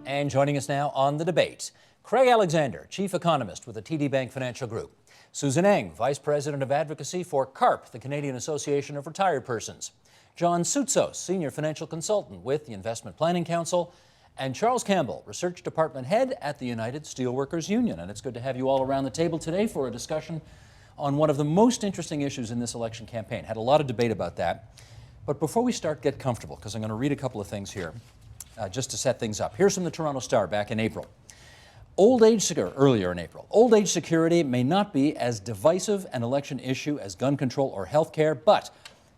And joining us now on the debate, Craig Alexander, Chief Economist with the TD Bank Financial Group. Susan Eng, Vice President of Advocacy for CARP, the Canadian Association of Retired Persons. John Soutsos, Senior Financial Consultant with the Investment Planning Council. And Charles Campbell, Research Department Head at the United Steelworkers Union. And it's good to have you all around the table today for a discussion on one of the most interesting issues in this election campaign. Had a lot of debate about that. But before we start, get comfortable, because I'm going to read a couple of things here just to set things up. Here's from the Toronto Star back in April. Earlier in April, old age security may not be as divisive an election issue as gun control or health care, but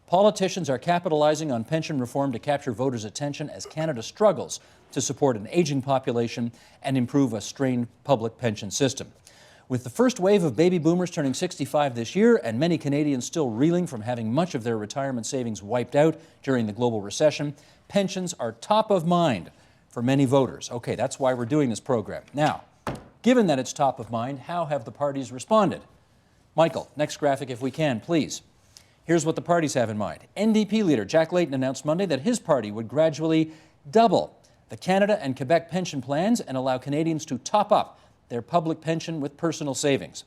politicians are capitalizing on pension reform to capture voters' attention as Canada struggles to support an aging population and improve a strained public pension system. With the first wave of baby boomers turning 65 this year and many Canadians still reeling from having much of their retirement savings wiped out during the global recession, pensions are top of mind for many voters. Okay, that's why we're doing this program. Now, given that it's top of mind, how have the parties responded? Michael, next graphic if we can, please. Here's what the parties have in mind. NDP leader Jack Layton announced Monday that his party would gradually double the Canada and Quebec pension plans and allow Canadians to top up their public pension with personal savings.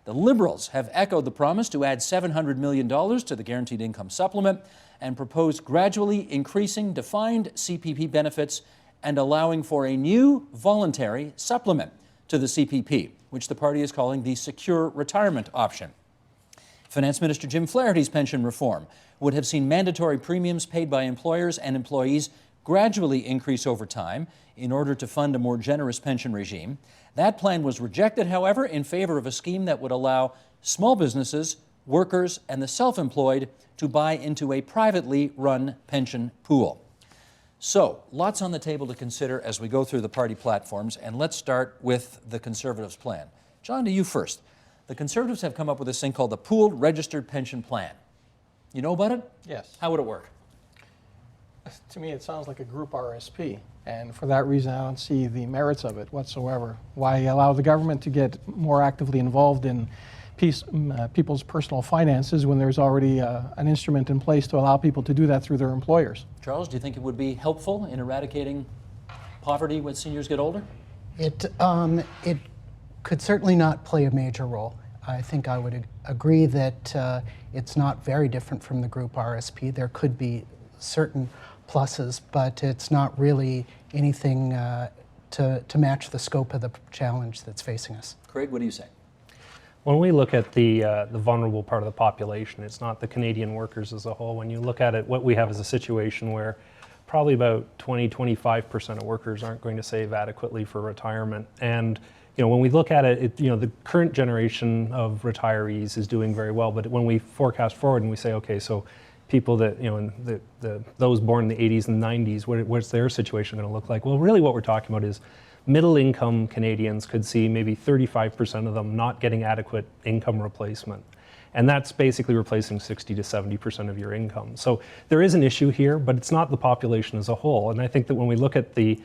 The Liberals have echoed the promise to add $700 million to the Guaranteed Income Supplement and proposed gradually increasing defined CPP benefits and allowing for a new voluntary supplement to the CPP, which the party is calling the Secure Retirement Option. Finance Minister Jim Flaherty's pension reform would have seen mandatory premiums paid by employers and employees gradually increase over time in order to fund a more generous pension regime. That plan was rejected, however, in favor of a scheme that would allow small businesses, workers, and the self-employed to buy into a privately run pension pool. So, lots on the table to consider as we go through the party platforms, and let's start with the Conservatives' plan. John, to you first. The Conservatives have come up with this thing called the Pooled Registered Pension Plan. You know about it? Yes. How would it work? To me, it sounds like a group RSP, and for that reason, I don't see the merits of it whatsoever. Why allow the government to get more actively involved in people's personal finances when there's already an instrument in place to allow people to do that through their employers? Charles, do you think it would be helpful in eradicating poverty when seniors get older? It could certainly not play a major role. I think I would agree that it's not very different from the group RSP. There could be certain pluses, but it's not really anything to match the scope of the challenge that's facing us. Craig, what do you say? When we look at the vulnerable part of the population, it's not the Canadian workers as a whole. When you look at it, what we have is a situation where probably about 20-25% of workers aren't going to save adequately for retirement. And when we look at it, the current generation of retirees is doing very well. But when we forecast forward and we say, okay, so people that, those born in the 80s and 90s, what's their situation going to look like? Well, really what we're talking about is middle-income Canadians could see maybe 35% of them not getting adequate income replacement. And that's basically replacing 60 to 70% of your income. So there is an issue here, but it's not the population as a whole. And I think that when we look at the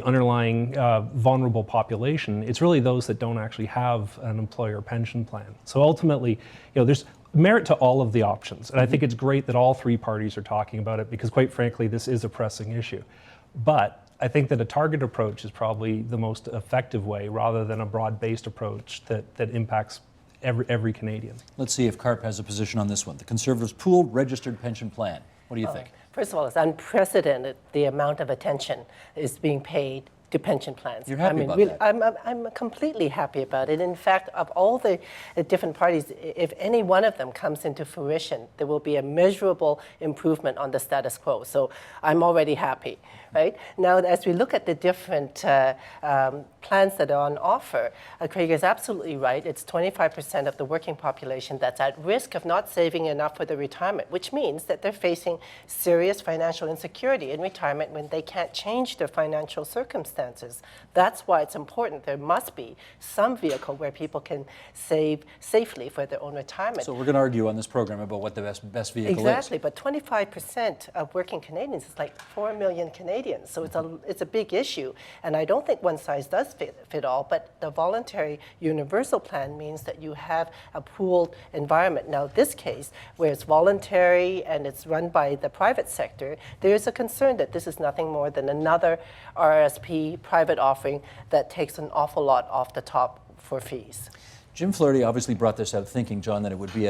underlying vulnerable population, it's really those that don't actually have an employer pension plan. So ultimately, there's merit to all of the options. And I think it's great that all three parties are talking about it because, quite frankly, this is a pressing issue. But I think that a targeted approach is probably the most effective way rather than a broad-based approach that impacts every Canadian. Let's see if CARP has a position on this one. The Conservatives' Pooled Registered Pension Plan. What do you think? First of all, it's unprecedented the amount of attention is being paid to pension plans. You're happy about that? I'm completely happy about it. In fact, of all the different parties, if any one of them comes into fruition, there will be a measurable improvement on the status quo. So I'm already happy, right? Now, as we look at the different plans that are on offer, Craig is absolutely right. It's 25% of the working population that's at risk of not saving enough for their retirement, which means that they're facing serious financial insecurity in retirement when they can't change their financial circumstances. That's why it's important. There must be some vehicle where people can save safely for their own retirement. So we're going to argue on this program about what the best vehicle is. Exactly, but 25% of working Canadians is like 4 million Canadians, so it's a big issue, and I don't think one size does fit all, but the voluntary universal plan means that you have a pooled environment. Now, this case, where it's voluntary and it's run by the private sector, there is a concern that this is nothing more than another RRSP private offering that takes an awful lot off the top for fees. Jim Flaherty obviously brought this out thinking, John, that it would be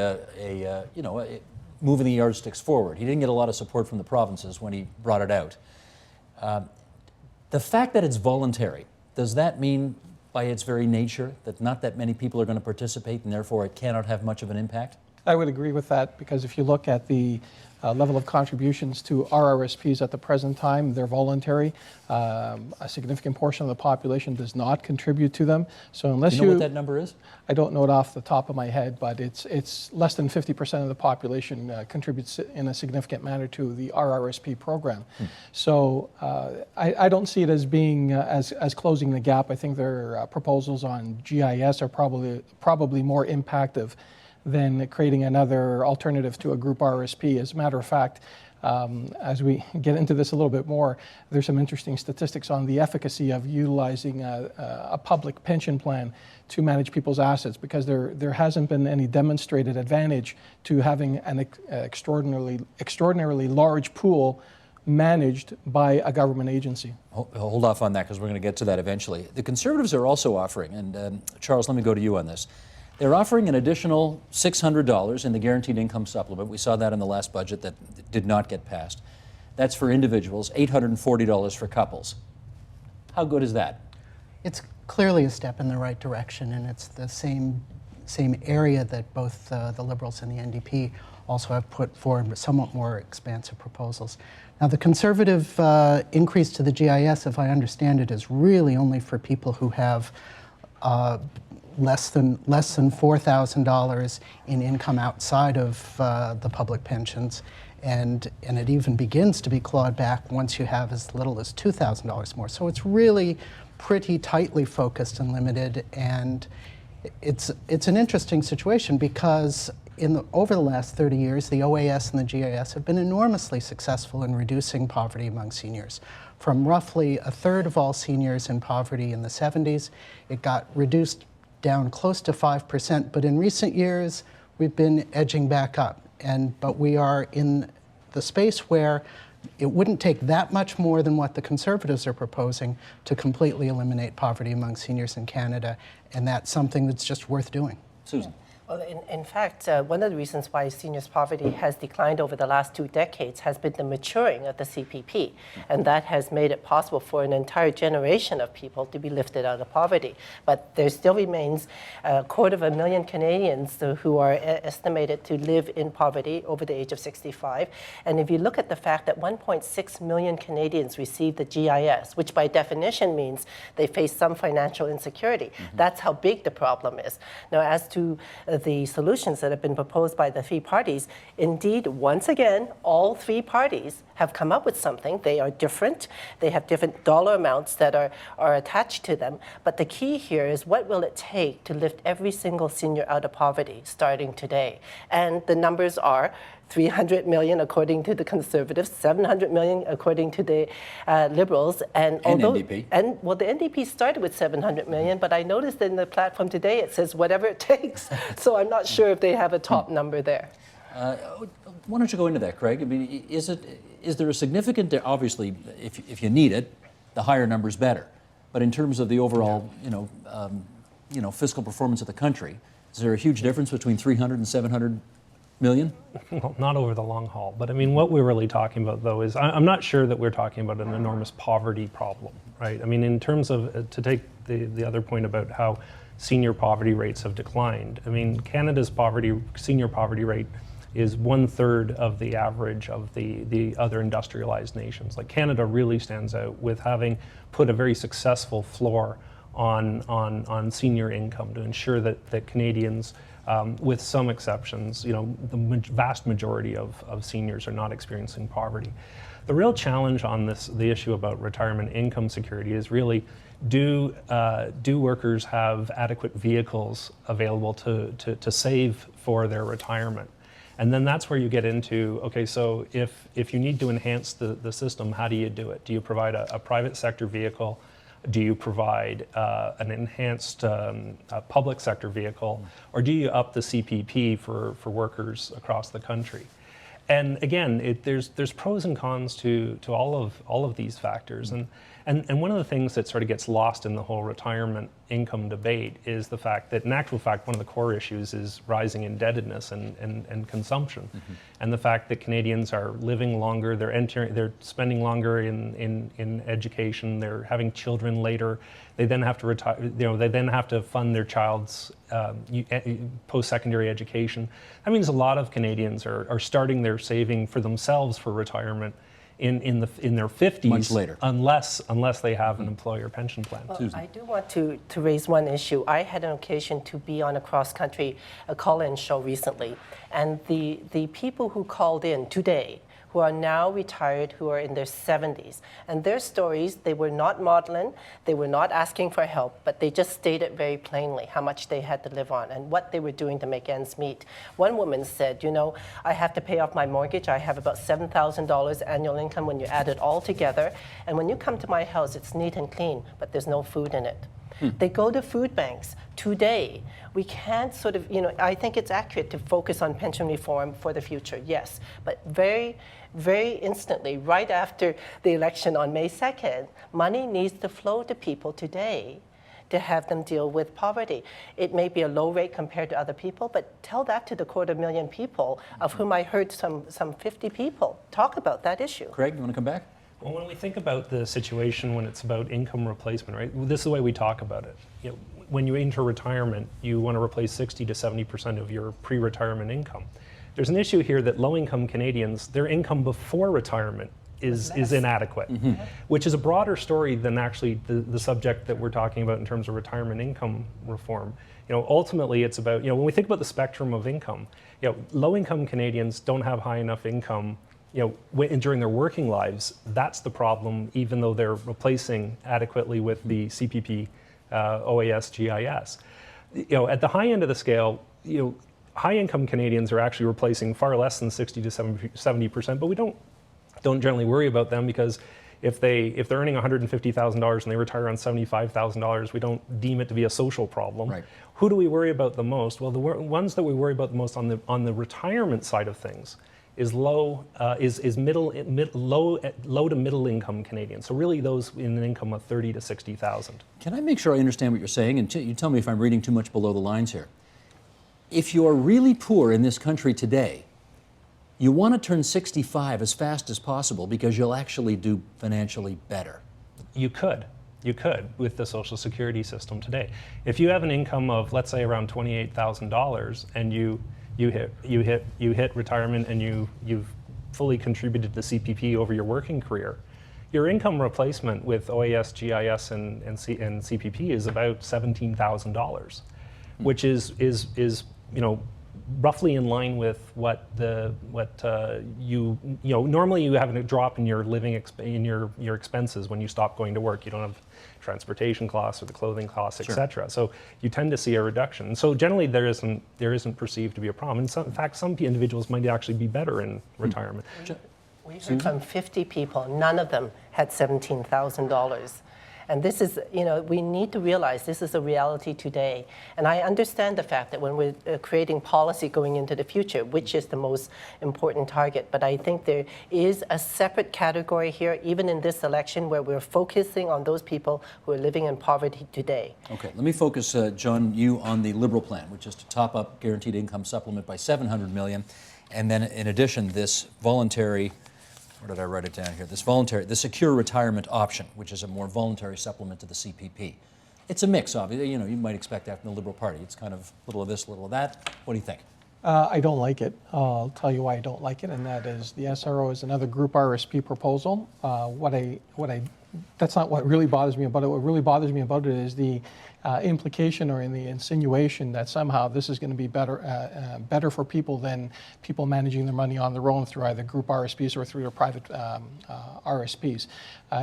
moving the yardsticks forward. He didn't get a lot of support from the provinces when he brought it out. The fact that it's voluntary, does that mean by its very nature that not that many people are going to participate and therefore it cannot have much of an impact? I would agree with that, because if you look at the level of contributions to RRSPs at the present time, they're voluntary. A significant portion of the population does not contribute to them. So unless Do you know what that number is? I don't know it off the top of my head, but it's less than 50% of the population contributes in a significant manner to the RRSP program. So I don't see it as being as closing the gap. I think their proposals on GIS are probably more impactful than creating another alternative to a group RSP. As a matter of fact, as we get into this a little bit more, there's some interesting statistics on the efficacy of utilizing a public pension plan to manage people's assets, because there hasn't been any demonstrated advantage to having an extraordinarily large pool managed by a government agency. Hold off on that, because we're going to get to that eventually. The Conservatives are also offering, and Charles, let me go to you on this. They're offering an additional $600 in the guaranteed income supplement. We saw that in the last budget that did not get passed. That's for individuals, $840 for couples. How good is that? It's clearly a step in the right direction, and it's the same area that both the Liberals and the NDP also have put forward somewhat more expansive proposals. Now, the Conservative increase to the GIS, if I understand it, is really only for people who have less than $4,000 in income outside of the public pensions, and it even begins to be clawed back once you have as little as $2,000 more. So it's really pretty tightly focused and limited, and it's an interesting situation, because over the last 30 years, the OAS and the GIS have been enormously successful in reducing poverty among seniors. From roughly a third of all seniors in poverty in the 70s, it got reduced down close to 5%, but in recent years, we've been edging back up. But we are in the space where it wouldn't take that much more than what the Conservatives are proposing to completely eliminate poverty among seniors in Canada, and that's something that's just worth doing. Susan. Well, in fact, one of the reasons why seniors' poverty has declined over the last 2 decades has been the maturing of the CPP, and that has made it possible for an entire generation of people to be lifted out of poverty. But there still remains 250,000 Canadians who are estimated to live in poverty over the age of 65. And if you look at the fact that 1.6 million Canadians receive the GIS, which by definition means they face some financial insecurity, that's how big the problem is. Now, as to the solutions that have been proposed by the 3 parties, indeed, once again, all 3 parties have come up with something. They are different. They have different dollar amounts that are attached to them. But the key here is, what will it take to lift every single senior out of poverty starting today? And the numbers are 300 million according to the Conservatives, 700 million according to the Liberals, and NDP. And well, the NDP started with 700 million, but I noticed in the platform today it says whatever it takes. So I'm not sure if they have a top number there. Why don't you go into that, Craig? I mean, is there a significant? Obviously, if you need it, the higher number is better. But in terms of the overall, fiscal performance of the country, is there a huge difference between 300 and 700 million? Well, not over the long haul. But I mean, what we're really talking about, though, is I'm not sure that we're talking about an enormous poverty problem, right? I mean, in terms of, to take the other point about how senior poverty rates have declined, I mean, Canada's senior poverty rate is 1/3 of the average of the other industrialized nations. Like, Canada really stands out with having put a very successful floor on senior income to ensure that Canadians, with some exceptions, the vast majority of seniors are not experiencing poverty. The real challenge on the issue about retirement income security is really, do workers have adequate vehicles available to save for their retirement? And then that's where you get into, okay, so if you need to enhance the system, how do you do it? Do you provide a private sector vehicle Do you provide an enhanced public sector vehicle, or do you up the CPP for workers across the country? And again, there's pros and cons to all of these factors, and one of the things that sort of gets lost in the whole retirement income debate is the fact that, in actual fact, one of the core issues is rising indebtedness and consumption, and the fact that Canadians are living longer, they're spending longer in education, they're having children later, they then have to retire, they then have to fund their child's post-secondary education. That means a lot of Canadians are starting their saving for themselves for retirement in their 50s, much later, unless they have an employer pension plan. Well, I do want to raise one issue. I had an occasion to be on a cross-country call-in show recently, and the people who called in today, who are now retired, who are in their 70s. And their stories, they were not maudlin, they were not asking for help, but they just stated very plainly how much they had to live on and what they were doing to make ends meet. One woman said, I have to pay off my mortgage. I have about $7,000 annual income when you add it all together. And when you come to my house, it's neat and clean, but there's no food in it. They go to food banks today. We can't sort of, I think it's accurate to focus on pension reform for the future, yes. But very, very instantly, right after the election on May 2nd, money needs to flow to people today to have them deal with poverty. It may be a low rate compared to other people, but tell that to the 250,000 people, of whom I heard some 50 people talk about that issue. Craig, you want to come back? Well, when we think about the situation when it's about income replacement, right? This is the way we talk about it. When you enter retirement, you want to replace 60 to 70% of your pre-retirement income. There's an issue here that low-income Canadians, their income before retirement is inadequate, which is a broader story than actually the subject that we're talking about in terms of retirement income reform. Ultimately, it's about, when we think about the spectrum of income, low-income Canadians don't have high enough income during their working lives. That's the problem, even though they're replacing adequately with the CPP, OAS, GIS. At the high end of the scale, high-income Canadians are actually replacing far less than 60 to 70%, but we don't generally worry about them, because if they're earning $150,000 and they retire on $75,000, we don't deem it to be a social problem. Right. Who do we worry about the most? Well, the ones that we worry about the most on the retirement side of things is low to middle income Canadians. So really those in an income of 30 to 60,000. Can I make sure I understand what you're saying? And you tell me if I'm reading too much below the lines here. If you're really poor in this country today, you want to turn 65 as fast as possible because you'll actually do financially better. You could with the Social Security system today. If you have an income of, let's say, around $28,000 and you hit retirement and you've fully contributed to CPP over your working career, your income replacement with OAS, GIS, and CPP is about $17,000, which is roughly in line with what normally you have a drop in your living in your expenses when you stop going to work. You don't have transportation costs or the clothing costs, etc. So you tend to see a reduction. So generally there isn't perceived to be a problem. In fact, some individuals might actually be better in retirement. We heard from 50 people, none of them had $17,000. And this is, we need to realize this is a reality today. And I understand the fact that when we're creating policy going into the future, which is the most important target, but I think there is a separate category here, even in this election, where we're focusing on those people who are living in poverty today. Okay, let me focus, John, you on the Liberal plan, which is to top up guaranteed income supplement by $700 million, and then in addition, this voluntary, where did I write it down here? The secure retirement option, which is a more voluntary supplement to the CPP. It's a mix, obviously. You might expect that from the Liberal Party. It's kind of a little of this, a little of that. What do you think? I don't like it. I'll tell you why I don't like it, and that is the SRO is another group RSP proposal. That's not what really bothers me about it. What really bothers me about it is the implication or in the insinuation that somehow this is going to be better for people than people managing their money on their own through either group RSPs or through their private RSPs.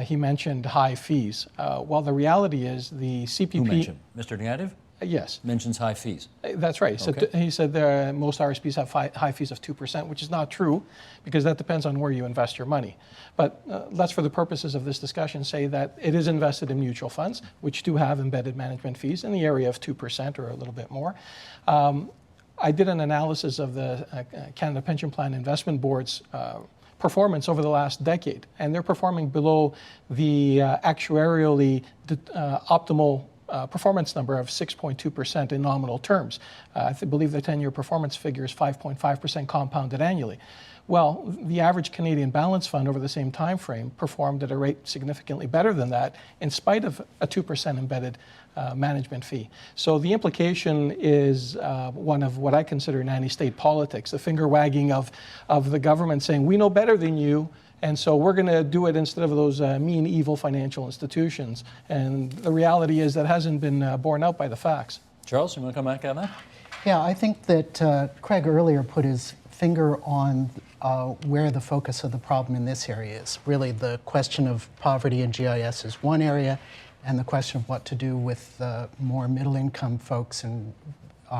He mentioned high fees. Well, the reality is the CPP... Who mentioned? Mr. Negative? Yes. Mentions high fees. That's right. So Okay. he said most RSPs have high fees of 2%, which is not true because that depends on where you invest your money. But let's, for the purposes of this discussion, say that it is invested in mutual funds, which do have embedded management fees in the area of 2% or a little bit more. I did an analysis of the Canada Pension Plan Investment Board's performance over the last decade, and they're performing below the actuarially optimal performance number of 6.2% in nominal terms. I believe the 10-year performance figure is 5.5% compounded annually. Well, the average Canadian balance fund over the same time frame performed at a rate significantly better than that in spite of a 2% embedded management fee. So the implication is one of what I consider nanny-state politics, the finger wagging of the government saying, we know better than you, and so we're going to do it instead of those mean, evil financial institutions. And the reality is that hasn't been borne out by the facts. Charles, you want to come back on that? Yeah, I think that Craig earlier put his finger on where the focus of the problem in this area is. Really, the question of poverty and GIS is one area, and the question of what to do with more middle-income folks and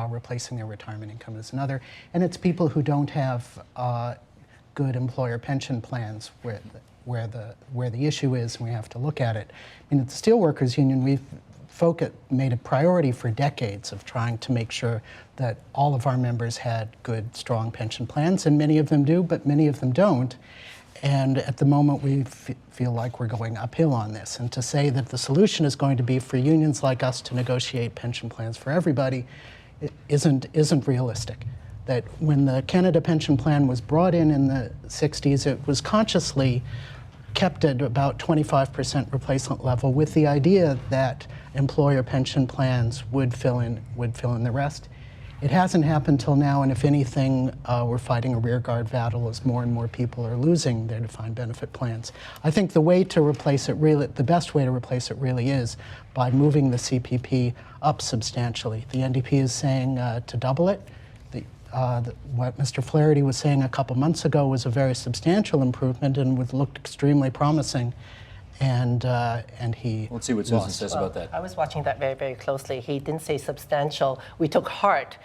replacing their retirement income is another. And it's people who don't have good employer pension plans where the issue is, and we have to look at it. I mean, at the Steelworkers Union, we've made a priority for decades of trying to make sure that all of our members had good, strong pension plans, and many of them do, but many of them don't. And at the moment, we feel like we're going uphill on this. And to say that the solution is going to be for unions like us to negotiate pension plans for everybody isn't realistic. That when the Canada Pension Plan was brought in the 60s, it was consciously kept at about 25% replacement level with the idea that employer pension plans would fill in the rest. It hasn't happened till now, and if anything, we're fighting a rearguard battle as more and more people are losing their defined benefit plans. I think the best way to replace it really is by moving the CPP up substantially. The NDP is saying to double it. What Mr. Flaherty was saying a couple months ago was a very substantial improvement and looked extremely promising. And he Let's see what Susan says about that. I was watching that very, very closely. He didn't say substantial. We took heart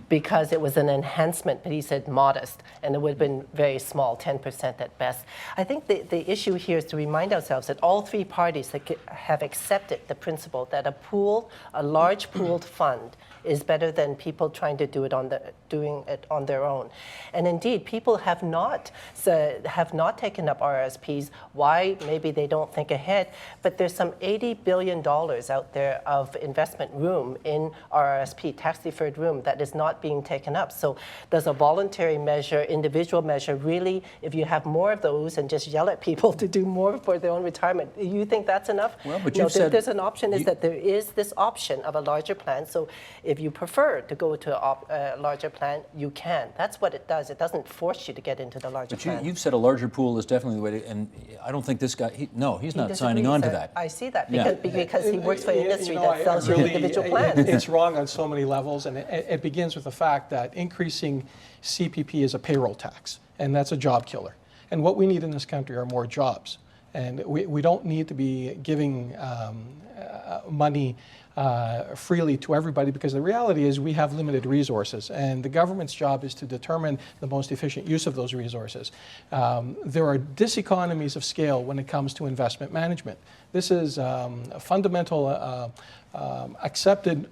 because it was an enhancement, but he said modest, and it would have been very small, 10% at best. I think the issue here is to remind ourselves that all three parties have accepted the principle that a large pooled fund is better than people trying to doing it on their own. And indeed, people have not taken up RRSPs. Why? Maybe they don't think ahead, but there's some $80 billion out there of investment room in RRSP, tax-deferred room, that is not being taken up. So does a voluntary measure, individual measure, really, if you have more of those and just yell at people to do more for their own retirement, you think that's enough? Well, but no, you've said there's an option, is that there is this option of a larger plan. So if you prefer to go to a larger plan, you can. That's what it does. It doesn't force you to get into the larger plan. But you've said a larger pool is definitely the way to, and I don't think this guy, he's not signing disagrees. on to that. I see that Yeah. because he works for an industry that sells you individual plans. It's wrong on so many levels, and it begins with the fact that increasing CPP is a payroll tax, and that's a job killer. And what we need in this country are more jobs. And we don't need to be giving money freely to everybody, because the reality is we have limited resources, and the government's job is to determine the most efficient use of those resources. There are diseconomies of scale when it comes to investment management. This is a fundamental accepted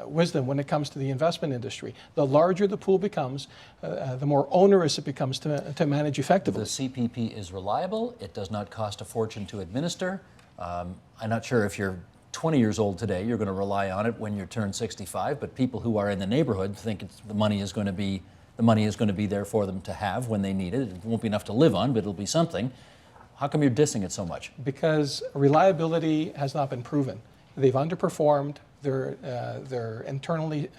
wisdom when it comes to the investment industry. The larger the pool becomes, the more onerous it becomes to manage effectively. The CPP is reliable. It does not cost a fortune to administer. I'm not sure if you're 20 years old today, you're going to rely on it when you turn 65, but people who are in the neighborhood think the money is going to be there for them to have when they need it. It won't be enough to live on, but it'll be something. How come you're dissing it so much? Because reliability has not been proven. They've underperformed their internally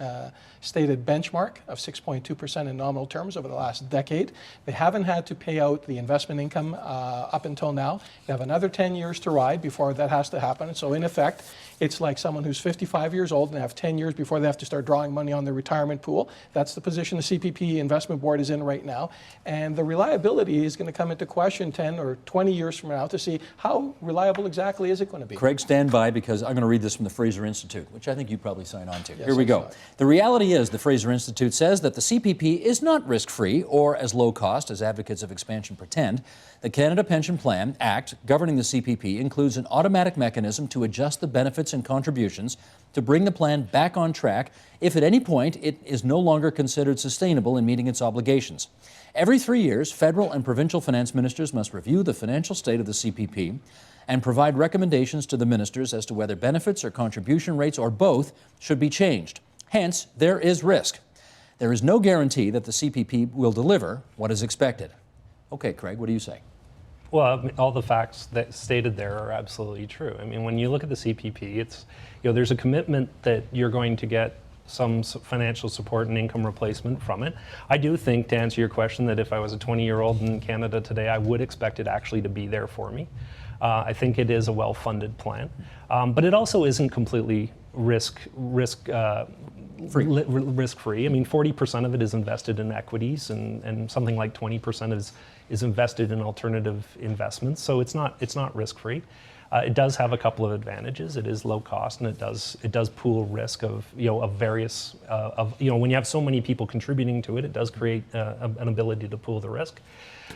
stated benchmark of 6.2% in nominal terms over the last decade. They haven't had to pay out the investment income up until now. They have another 10 years to ride before that has to happen. So in effect, it's like someone who's 55 years old and have 10 years before they have to start drawing money on their retirement pool. That's the position the CPP Investment Board is in right now. And the reliability is going to come into question 10 or 20 years from now to see how reliable exactly is it going to be. Craig, stand by, because I'm going to read this from the Fraser Institute. which I think you'd probably sign on to. Yes, Here we I'd go. sign. The reality is the Fraser Institute says that the CPP is not risk-free or as low cost as advocates of expansion pretend. The Canada Pension Plan Act governing the CPP includes an automatic mechanism to adjust the benefits and contributions to bring the plan back on track if at any point it is no longer considered sustainable in meeting its obligations. Every 3 years, federal and provincial finance ministers must review the financial state of the CPP and provide recommendations to the ministers as to whether benefits or contribution rates or both should be changed. Hence, there is risk. There is no guarantee that the CPP will deliver what is expected. Okay, Craig, what do you say? Well, all the facts that stated there are absolutely true. I mean, when you look at the CPP, it's, there's a commitment that you're going to get some financial support and income replacement from it. I do think, to answer your question, that if I was a 20-year-old in Canada today, I would expect it actually to be there for me. I think it is a well-funded plan, but it also isn't completely risk-free. I mean, 40% of it is invested in equities, and something like 20% is invested in alternative investments. So it's not risk-free. It does have a couple of advantages. It is low cost, and it does pool risk of various when you have so many people contributing to it, it does create an ability to pool the risk.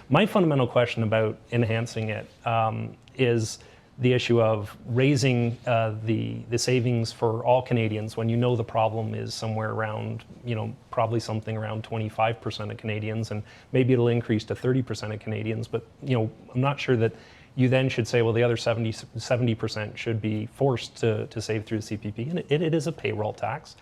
My fundamental question about enhancing it is the issue of raising the savings for all Canadians when you know the problem is somewhere around, probably something around 25% of Canadians, and maybe it'll increase to 30% of Canadians. But, I'm not sure that you then should say, well, the other 70% should be forced to save through the CPP. And it is a payroll tax.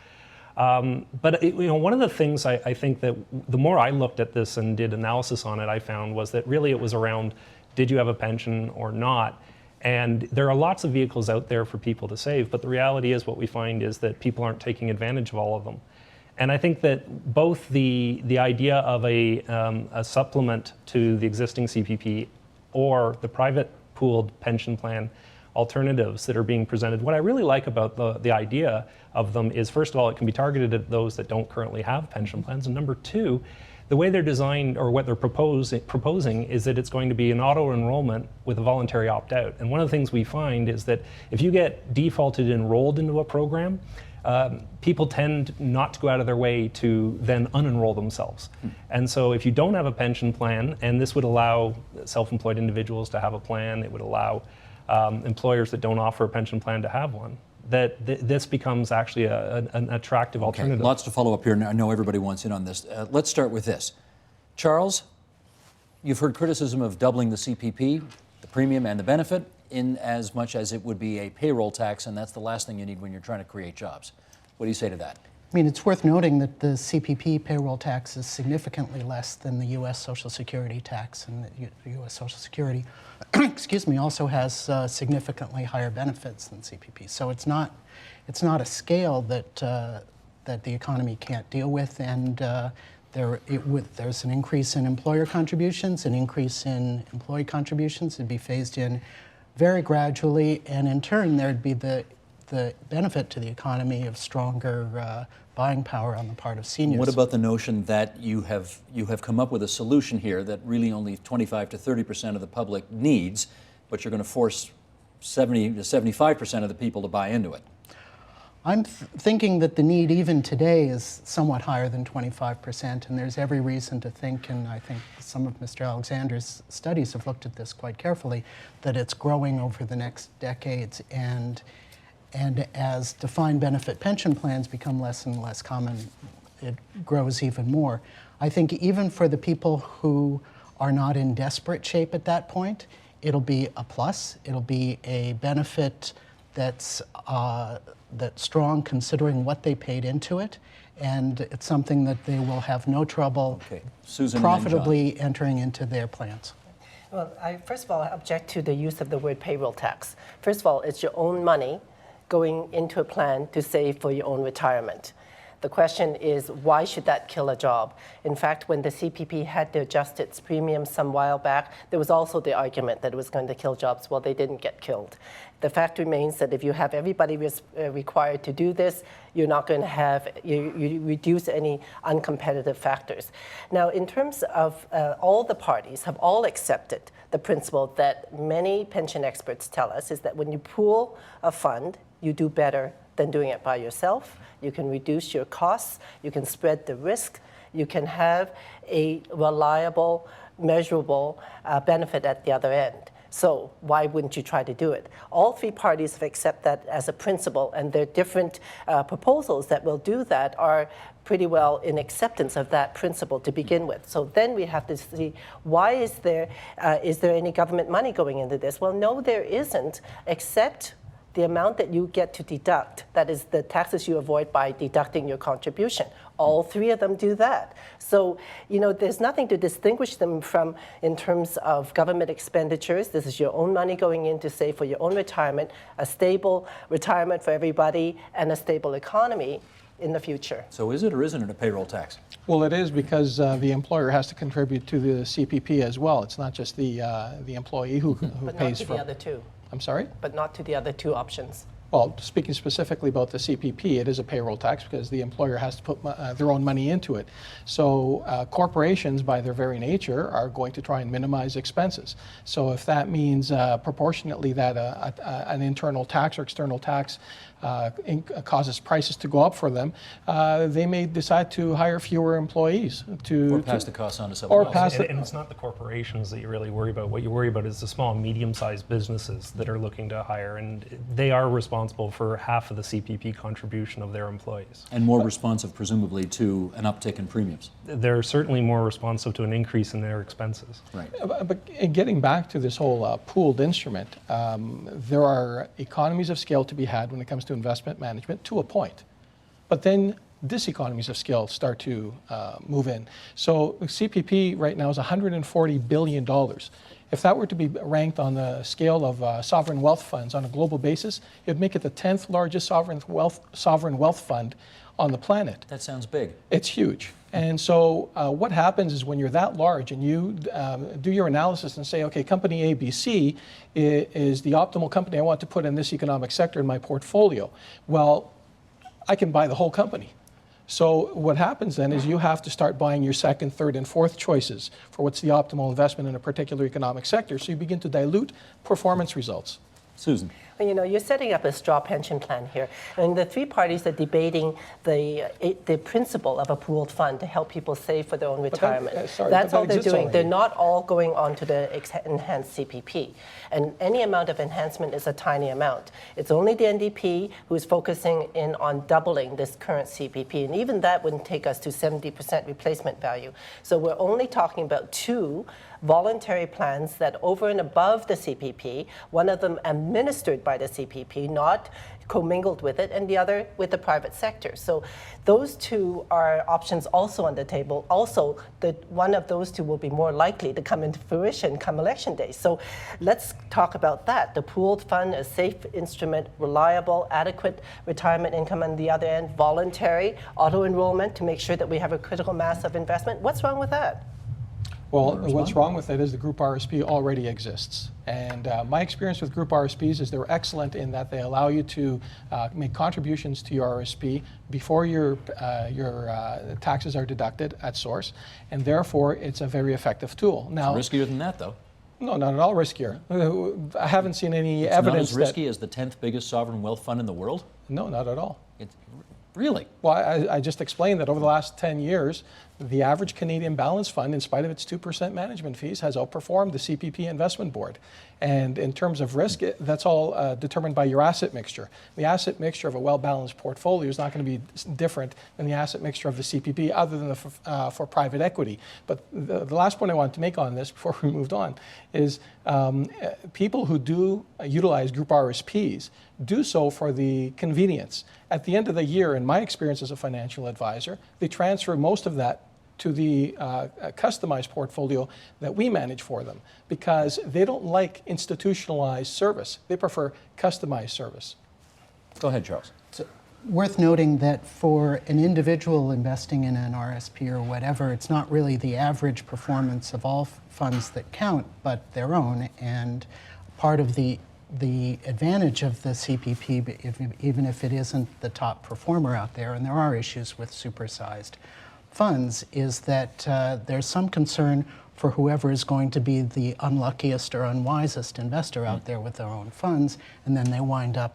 But one of the things I think that the more I looked at this and did analysis on it, I found was that really it was around, did you have a pension or not? And there are lots of vehicles out there for people to save, but the reality is what we find is that people aren't taking advantage of all of them. And I think that both the idea of a supplement to the existing CPP or the private pooled pension plan alternatives that are being presented, what I really like about the idea of them is, first of all, it can be targeted at those that don't currently have pension plans. And number two, the way they're designed, or what they're proposing is that it's going to be an auto-enrollment with a voluntary opt-out. And one of the things we find is that if you get defaulted enrolled into a program, people tend not to go out of their way to then unenroll themselves. And so if you don't have a pension plan, and this would allow self-employed individuals to have a plan, it would allow employers that don't offer a pension plan to have one, that this becomes actually an attractive alternative. Lots to follow up here. I know everybody wants in on this. Let's start with this. Charles, you've heard criticism of doubling the CPP, the premium and the benefit, in as much as it would be a payroll tax, and that's the last thing you need when you're trying to create jobs. What do you say to that? I mean, it's worth noting that the CPP payroll tax is significantly less than the U.S. Social Security tax, and the U.S. Social Security, excuse me, also has significantly higher benefits than CPP. So it's not a scale that that the economy can't deal with, and there's an increase in employer contributions, an increase in employee contributions. It'd be phased in very gradually, and in turn, there'd be the benefit to the economy of stronger buying power on the part of seniors. What about the notion that you have come up with a solution here that really only 25 to 30% of the public needs, but you're going to force 70 to 75% of the people to buy into it? I'm thinking that the need even today is somewhat higher than 25%, and there's every reason to think, and I think some of Mr. Alexander's studies have looked at this quite carefully, that it's growing over the next decades, and as defined benefit pension plans become less and less common, it grows even more. I think even for the people who are not in desperate shape at that point, it'll be a plus. It'll be a benefit that's strong considering what they paid into it, and it's something that they will have no trouble profitably entering into their plans. Well, I first of all object to the use of the word payroll tax. First of all, it's your own money going into a plan to save for your own retirement. The question is, why should that kill a job? In fact, when the CPP had to adjust its premiums some while back, there was also the argument that it was going to kill jobs. Well, they didn't get killed. The fact remains that if you have everybody required to do this, you're not going to have, you reduce any uncompetitive factors. Now, in terms of all the parties have all accepted the principle that many pension experts tell us is that when you pool a fund, you do better than doing it by yourself. You can reduce your costs. You can spread the risk. You can have a reliable, measurable benefit at the other end. So why wouldn't you try to do it? All three parties have accepted that as a principle, and their different proposals that will do that are pretty well in acceptance of that principle to begin with. So then we have to see, why is there any government money going into this? Well, no, there isn't, except the amount that you get to deduct, that is the taxes you avoid by deducting your contribution. All three of them do that. So, there's nothing to distinguish them from in terms of government expenditures. This is your own money going in to save for your own retirement, a stable retirement for everybody, and a stable economy in the future. So is it or isn't it a payroll tax? Well, it is, because the employer has to contribute to the CPP as well. It's not just the employee who But pays not to for. the other two. I'm sorry? But not to the other two options. Well, speaking specifically about the CPP, it is a payroll tax because the employer has to put their own money into it. So corporations, by their very nature, are going to try and minimize expenses. So if that means proportionately that an internal tax or external tax causes prices to go up for them, they may decide to hire fewer employees Or pass the costs on to someone else? And it's not the corporations that you really worry about. What you worry about is the small and medium-sized businesses that are looking to hire, and they are responsible for half of the CPP contribution of their employees. And more responsive, presumably, to an uptick in premiums. They're certainly more responsive to an increase in their expenses. Right. But getting back to this whole pooled instrument, there are economies of scale to be had when it comes to investment management to a point. But then diseconomies of scale start to move in. So CPP right now is $140 billion. If that were to be ranked on the scale of sovereign wealth funds on a global basis, it would make it the 10th largest sovereign wealth fund on the planet. That sounds big. It's huge. And so what happens is when you're that large and you do your analysis and say, okay, company ABC is the optimal company I want to put in this economic sector in my portfolio. Well, I can buy the whole company. So what happens then is you have to start buying your second, third, and fourth choices for what's the optimal investment in a particular economic sector. So you begin to dilute performance results. Susan. Well, you're setting up a straw pension plan here. And the three parties are debating the principle of a pooled fund to help people save for their own retirement. That's all they're doing. They're not all going on to the enhanced CPP. And any amount of enhancement is a tiny amount. It's only the NDP who's focusing in on doubling this current CPP. And even that wouldn't take us to 70% replacement value. So we're only talking about two voluntary plans that over and above the CPP, one of them administered by the CPP, not commingled with it, and the other with the private sector. So those two are options also on the table. Also, one of those two will be more likely to come into fruition come election day. So let's talk about that. The pooled fund, a safe instrument, reliable, adequate retirement income on the other end, voluntary, auto-enrollment to make sure that we have a critical mass of investment. What's wrong with that? Well, what's wrong with it is the group RSP already exists. And my experience with group RSPs is they're excellent in that they allow you to make contributions to your RSP before your taxes are deducted at source. And therefore, it's a very effective tool. Now, It's riskier than that, though. No, not at all riskier. I haven't seen any It's evidence not as risky as the 10th biggest sovereign wealth fund in the world? No, not at all. Really? Well, I just explained that over the last 10 years, the average Canadian Balance Fund, in spite of its 2% management fees, has outperformed the CPP Investment Board. And in terms of risk, that's all determined by your asset mixture. The asset mixture of a well-balanced portfolio is not going to be different than the asset mixture of the CPP, other than for private equity. But the last point I wanted to make on this before we moved on is people who do utilize group RSPs do so for the convenience. At the end of the year, in my experience as a financial advisor, they transfer most of that to the customized portfolio that we manage for them because they don't like institutionalized service. They prefer customized service. Go ahead, Charles. It's worth noting that for an individual investing in an RSP or whatever, it's not really the average performance of all funds that count, but their own. And part of the advantage of the CPP, even if it isn't the top performer out there, and there are issues with supersized funds, is that there's some concern for whoever is going to be the unluckiest or unwisest investor out there with their own funds, and then they wind up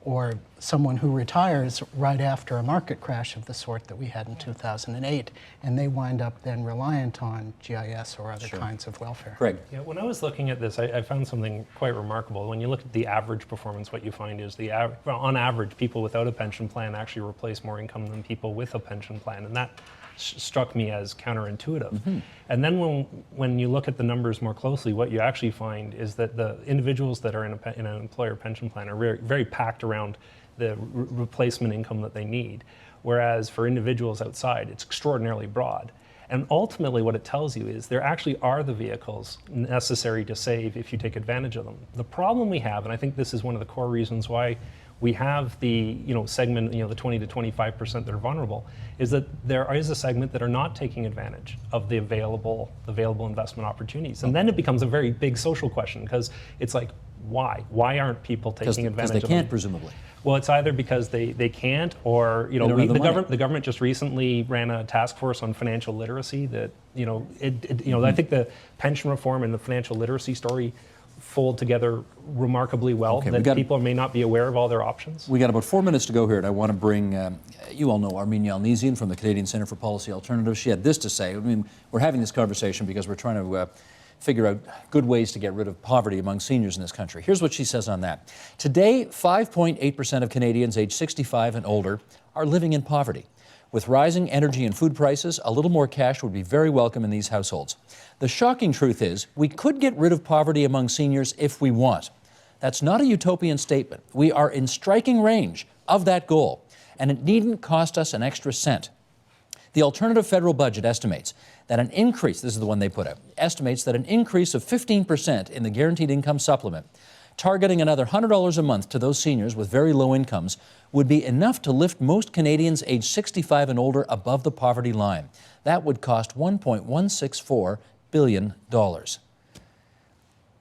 or someone who retires right after a market crash of the sort that we had in 2008, and they wind up then reliant on GIS or other kinds of welfare. Greg. Yeah, when I was looking at this, I found something quite remarkable. When you look at the average performance, what you find is on average, people without a pension plan actually replace more income than people with a pension plan, and that struck me as counterintuitive. Mm-hmm. And then when you look at the numbers more closely, what you actually find is that the individuals that are in an employer pension plan are very, very packed around the replacement income that they need, whereas for individuals outside, it's extraordinarily broad. And ultimately what it tells you is there actually are the vehicles necessary to save if you take advantage of them. The problem we have, and I think this is one of the core reasons why we have the segment, the 20 to 25% that are vulnerable, is that there is a segment that are not taking advantage of the available investment opportunities. And then it becomes a very big social question, because it's like, why? Why aren't people taking advantage of them? Because they can't, presumably. Well, it's either because they can't, or the government just recently ran a task force on financial literacy that I think the pension reform and the financial literacy story fold together remarkably well. Okay, that people may not be aware of all their options. We got about 4 minutes to go here, and I want to bring, you all know Armin Yalnizyan from the Canadian Centre for Policy Alternatives. She had this to say. I mean, we're having this conversation because we're trying to figure out good ways to get rid of poverty among seniors in this country. Here's what she says on that. Today, 5.8% of Canadians aged 65 and older are living in poverty. With rising energy and food prices, a little more cash would be very welcome in these households. The shocking truth is, we could get rid of poverty among seniors if we want. That's not a utopian statement. We are in striking range of that goal, and it needn't cost us an extra cent. The alternative federal budget estimates that an increase, this is the one they put out, estimates that an increase of 15% in the guaranteed income supplement, targeting another $100 a month to those seniors with very low incomes, would be enough to lift most Canadians aged 65 and older above the poverty line. That would cost $1.164 billion.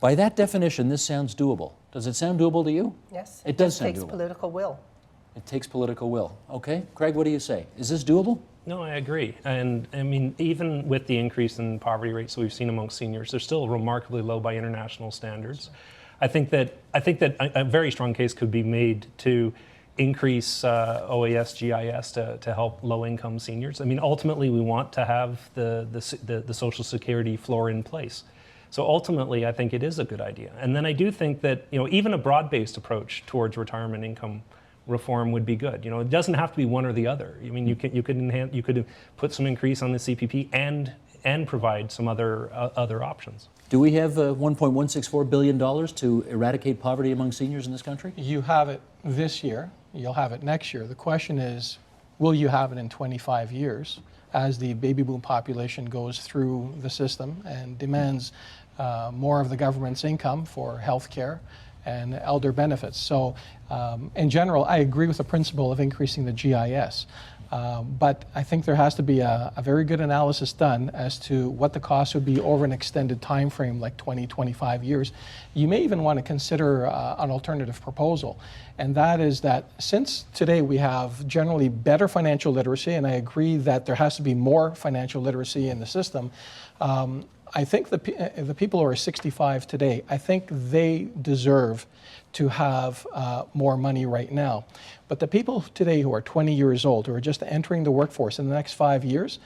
By that definition, this sounds doable. Does it sound doable to you? Yes. It does sound It takes doable. political will. It takes political will. Okay. Craig, what do you say? Is this doable? No, I agree. And I mean, even with the increase in poverty rates that we've seen amongst seniors, they're still remarkably low by international standards. I think that a very strong case could be made to increase OAS, GIS to help low-income seniors. I mean, ultimately, we want to have the Social Security floor in place. So ultimately, I think it is a good idea. And then I do think that even a broad-based approach towards retirement income reform would be good. It doesn't have to be one or the other. I mean, you could put some increase on the CPP and provide some other options. Do we have $1.164 billion to eradicate poverty among seniors in this country? You have it this year. You'll have it next year. The question is, will you have it in 25 years as the baby boom population goes through the system and demands more of the government's income for health care and elder benefits? So in general, I agree with the principle of increasing the GIS. But I think there has to be a very good analysis done as to what the cost would be over an extended time frame, like 20, 25 years. You may even want to consider an alternative proposal, and that is that since today we have generally better financial literacy, and I agree that there has to be more financial literacy in the system, I think the people who are 65 today, I think they deserve to have more money right now. But the people today who are 20 years old, who are just entering the workforce in the next 5 years,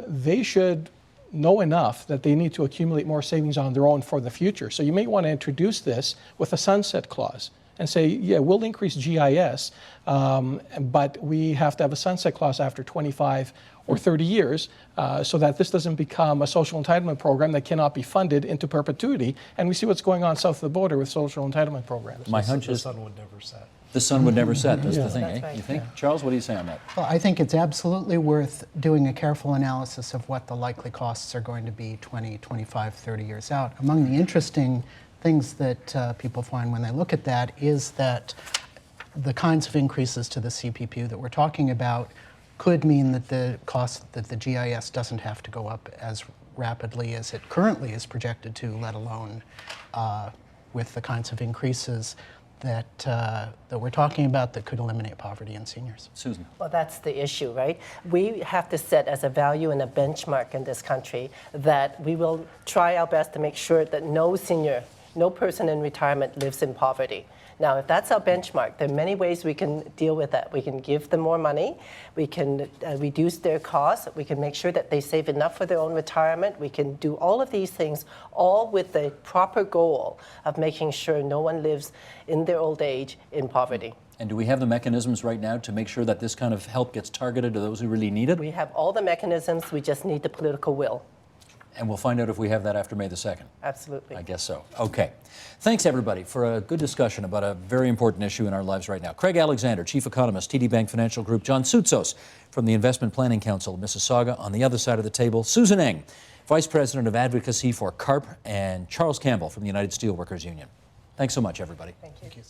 they should know enough that they need to accumulate more savings on their own for the future. So you may want to introduce this with a sunset clause and say, yeah, we'll increase GIS, but we have to have a sunset clause after 25 or 30 years so that this doesn't become a social entitlement program that cannot be funded into perpetuity. And we see what's going on south of the border with social entitlement programs. My hunch is the sun would never set. The sun would never set. That's the thing, That's eh? right. You think? Charles, what do you say on that? Well, I think it's absolutely worth doing a careful analysis of what the likely costs are going to be 20, 25, 30 years out. Among the interesting things that people find when they look at that is that the kinds of increases to the CPP that we're talking about could mean that the cost, that the GIS doesn't have to go up as rapidly as it currently is projected to, let alone with the kinds of increases that we're talking about that could eliminate poverty in seniors. Susan. Well, that's the issue, right? We have to set as a value and a benchmark in this country that we will try our best to make sure that no senior, no person in retirement lives in poverty. Now, if that's our benchmark, there are many ways we can deal with that. We can give them more money, we can reduce their costs, we can make sure that they save enough for their own retirement, we can do all of these things, all with the proper goal of making sure no one lives in their old age in poverty. And do we have the mechanisms right now to make sure that this kind of help gets targeted to those who really need it? We have all the mechanisms, we just need the political will. And we'll find out if we have that after May the 2nd. Absolutely. I guess so. Okay. Thanks, everybody, for a good discussion about a very important issue in our lives right now. Craig Alexander, Chief Economist, TD Bank Financial Group. John Soutsos from the Investment Planning Council of Mississauga. On the other side of the table, Susan Eng, Vice President of Advocacy for CARP, and Charles Campbell from the United Steelworkers Union. Thanks so much, everybody. Thank you.